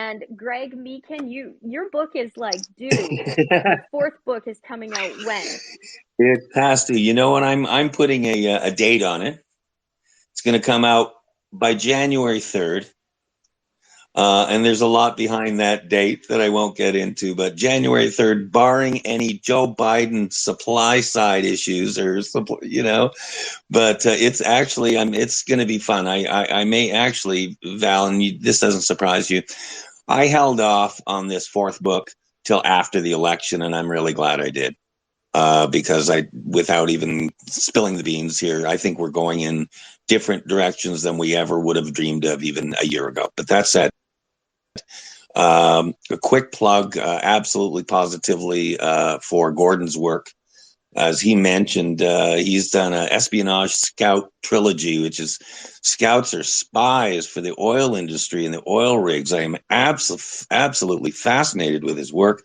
And Greg Meakin, your book is like due. Your fourth book is coming out when? It has to. You know what? I'm putting a date on it. It's going to come out by January 3rd. And there's a lot behind that date that I won't get into, but January 3rd, barring any Joe Biden supply side issues or, but it's actually, it's going to be fun. I may actually, Val, and this doesn't surprise you. I held off on this fourth book till after the election, and I'm really glad I did. Because without even spilling the beans here, I think we're going in different directions than we ever would have dreamed of even a year ago. But that said, a quick plug, absolutely positively, for Gordon's work. As he mentioned, he's done an espionage scout trilogy, which is scouts are spies for the oil industry and the oil rigs. I am absolutely fascinated with his work.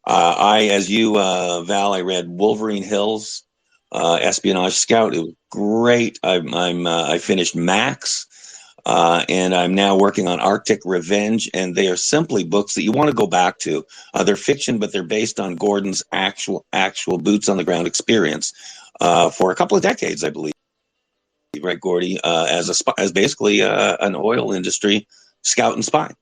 As you, Val, I read Wolverine Hills, espionage scout. It was great. I finished Max. And I'm now working on Arctic Revenge, and they are simply books that you want to go back to. They're fiction, but they're based on Gordon's actual boots on the ground experience for a couple of decades, I believe. Right, Gordy, as basically an oil industry scout and spy.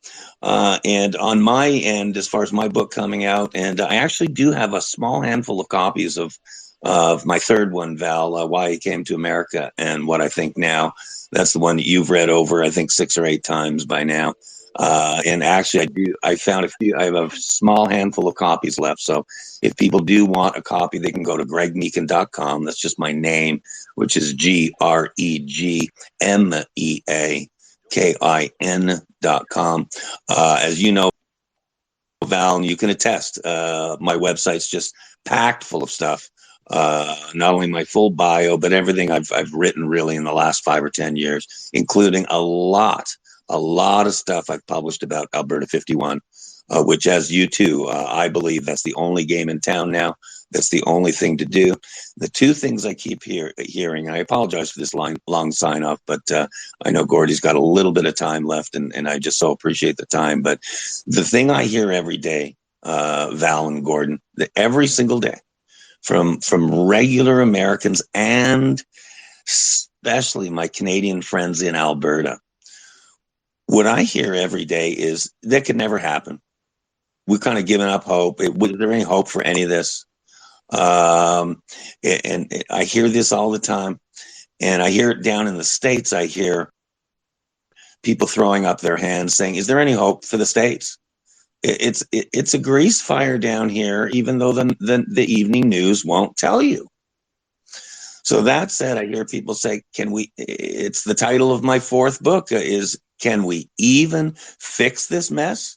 And on my end, as far as my book coming out, and I actually do have a small handful of copies of my third one, Val, Why He Came to America and What I Think Now. That's the one that you've read over, I think, 6 or 8 times by now. And actually, I found a few. I have a small handful of copies left. So if people do want a copy, they can go to gregmeakin.com. That's just my name, which is GregMeakin.com. As you know, Val, and you can attest, my website's just packed full of stuff. Not only my full bio, but everything I've written really in the last 5 or 10 years, including a lot of stuff I've published about Alberta 51, which, as you too, I believe that's the only game in town now. That's the only thing to do. The two things I keep hearing, and I apologize for this long sign off, but I know Gordy's got a little bit of time left, and I just so appreciate the time. But the thing I hear every day, Val and Gordon, that every single day, from regular Americans and especially my Canadian friends in Alberta, what I hear every day is that could never happen. We've kind of given up hope. Was there any hope for any of this? And I hear this all the time, and I hear it down in the States. I hear people throwing up their hands saying, is there any hope for the States? It's a grease fire down here, even though the evening news won't tell you. So that said, I hear people say, it's the title of my fourth book is, can we even fix this mess?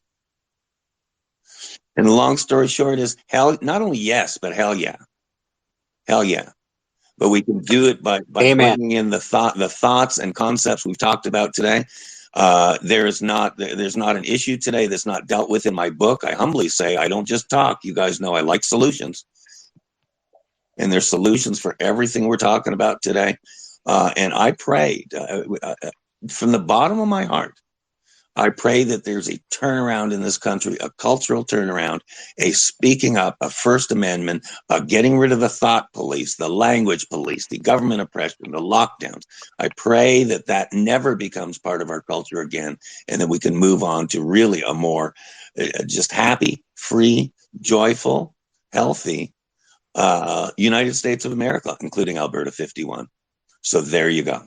And the long story short is, not only yes, but hell yeah. Hell yeah. But we can do it by bringing in the thoughts and concepts we've talked about today. There's not an issue today that's not dealt with in my book. I humbly say I don't just talk. You guys know I like solutions, and there's solutions for everything we're talking about today. And I prayed from the bottom of my heart. I pray that there's a turnaround in this country, a cultural turnaround, a speaking up, a First Amendment, a getting rid of the thought police, the language police, the government oppression, the lockdowns. I pray that never becomes part of our culture again, and that we can move on to really a more just happy, free, joyful, healthy United States of America, including Alberta 51. So there you go.